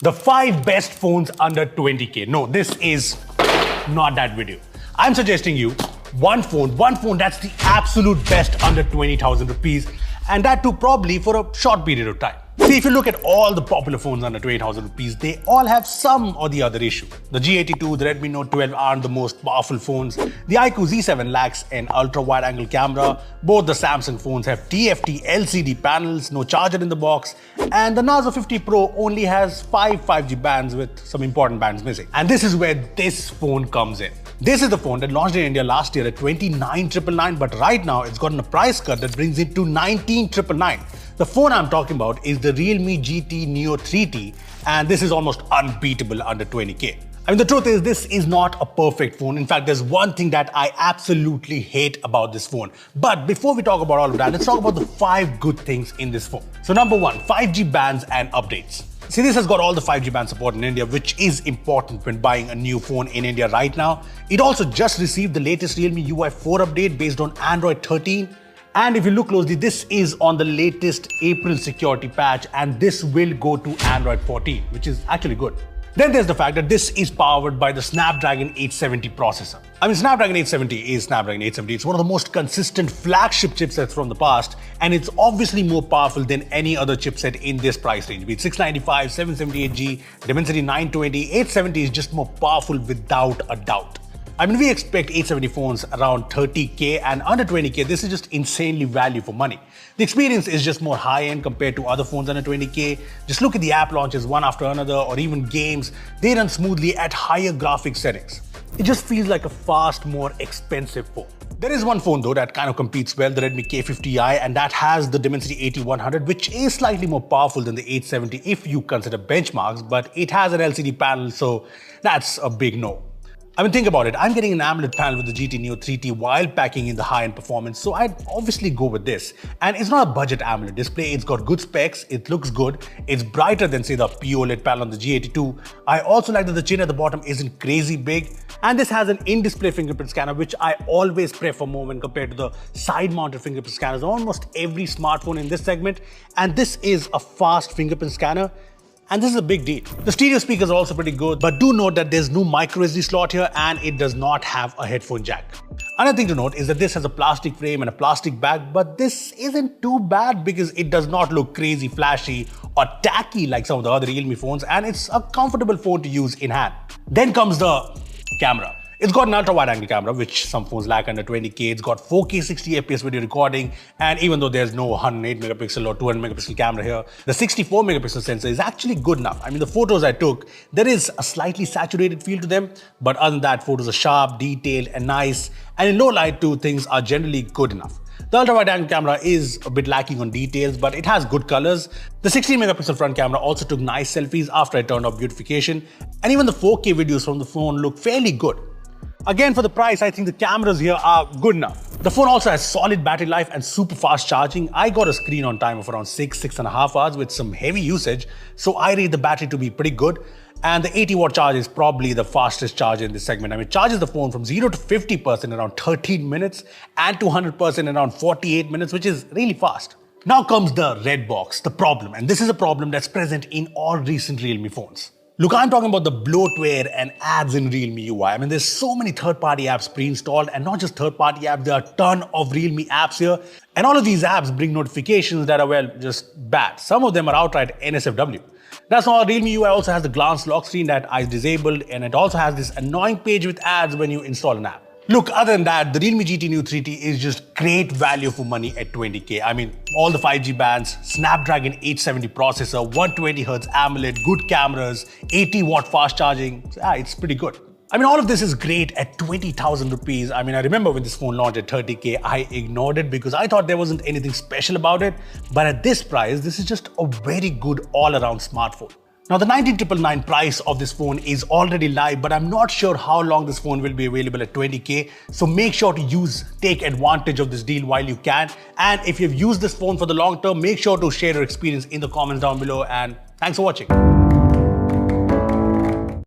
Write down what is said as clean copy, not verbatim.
The 5 best phones under 20k. No, this is not that video. I'm suggesting you one phone that's the absolute best under 20,000 rupees, and that too probably for a short period of time. See, if you look at all the popular phones under 20,000 rupees, they all have some or the other issue. The G82, the Redmi Note 12 aren't the most powerful phones. The iQOO Z7 lacks an ultra-wide-angle camera. Both the Samsung phones have TFT LCD panels, no charger in the box, and the Narzo 50 Pro only has 5 5G bands with some important bands missing. And this is where this phone comes in. This is the phone that launched in India last year at 29,999, but right now it's gotten a price cut that brings it to 19,999. The phone I'm talking about is the Realme GT Neo 3T, and this is almost unbeatable under 20k. I mean, the truth is, this is not a perfect phone. In fact, there's one thing that I absolutely hate about this phone. But before we talk about all of that, let's talk about the 5 good things in this phone. So number 1, 5G bands and updates. See, this has got all the 5G band support in India, which is important when buying a new phone in India right now. It also just received the latest Realme UI 4 update based on Android 13. And if you look closely, this is on the latest April security patch, and this will go to Android 14, which is actually good. Then there's the fact that this is powered by the Snapdragon 870 processor. I mean, Snapdragon 870 is Snapdragon 870. It's one of the most consistent flagship chipsets from the past, and it's obviously more powerful than any other chipset in this price range. Be it 695, 778G, Dimensity 920, 870 is just more powerful without a doubt. I mean, we expect 870 phones around 30k, and under 20k, this is just insanely value for money. The experience is just more high-end compared to other phones under 20k. Just look at the app launches one after another, or even games. They run smoothly at higher graphics settings. It just feels like a fast, more expensive phone. There is one phone though that kind of competes well, the Redmi K50i, and that has the Dimensity 8100, which is slightly more powerful than the 870 if you consider benchmarks, but it has an LCD panel, so that's a big no. I mean, think about it. I'm getting an AMOLED panel with the GT Neo 3T while packing in the high-end performance, so I'd obviously go with this. And it's not a budget AMOLED display. It's got good specs, it looks good, it's brighter than, say, the POLED panel on the G82. I also like that the chin at the bottom isn't crazy big, and this has an in-display fingerprint scanner, which I always prefer more when compared to the side-mounted fingerprint scanners on almost every smartphone in this segment. And this is a fast fingerprint scanner, and this is a big deal. The stereo speakers are also pretty good, but do note that there's no micro SD slot here, and it does not have a headphone jack. Another thing to note is that this has a plastic frame and a plastic back, but this isn't too bad because it does not look crazy flashy or tacky like some of the other Realme phones, and it's a comfortable phone to use in hand. Then comes the camera. It's got an ultra-wide-angle camera, which some phones lack under 20k. It's got 4K 60fps video recording, and even though there's no 108 megapixel or 200 megapixel camera here, the 64 megapixel sensor is actually good enough. I mean, the photos I took, there is a slightly saturated feel to them, but other than that, photos are sharp, detailed, and nice, and in low light too, things are generally good enough. The ultra-wide-angle camera is a bit lacking on details, but it has good colors. The 16 megapixel front camera also took nice selfies after I turned off beautification, and even the 4K videos from the phone look fairly good. Again, for the price, I think the cameras here are good enough. The phone also has solid battery life and super fast charging. I got a screen on time of around 6.5 hours with some heavy usage, so I rate the battery to be pretty good. And the 80-watt charge is probably the fastest charger in this segment. I mean, it charges the phone from 0 to 50% in around 13 minutes and to 100% in around 48 minutes, which is really fast. Now comes the red box, the problem, and this is a problem that's present in all recent Realme phones. Look, I'm talking about the bloatware and ads in Realme UI. I mean, there's so many third-party apps pre-installed, and not just third-party apps, there are a ton of Realme apps here. And all of these apps bring notifications that are, well, just bad. Some of them are outright NSFW. That's not all. Realme UI also has the glance lock screen that I disabled, and it also has this annoying page with ads when you install an app. Look, other than that, the Realme GT Neo 3T is just great value for money at 20k. I mean, all the 5G bands, Snapdragon 870 processor, 120Hz AMOLED, good cameras, 80-watt fast charging. It's pretty good. I mean, all of this is great at 20,000 rupees. I mean, I remember when this phone launched at 30k, I ignored it because I thought there wasn't anything special about it. But at this price, this is just a very good all-around smartphone. Now, the 19,999 price of this phone is already live, but I'm not sure how long this phone will be available at 20k. So make sure to take advantage of this deal while you can. And if you've used this phone for the long term, make sure to share your experience in the comments down below. And thanks for watching.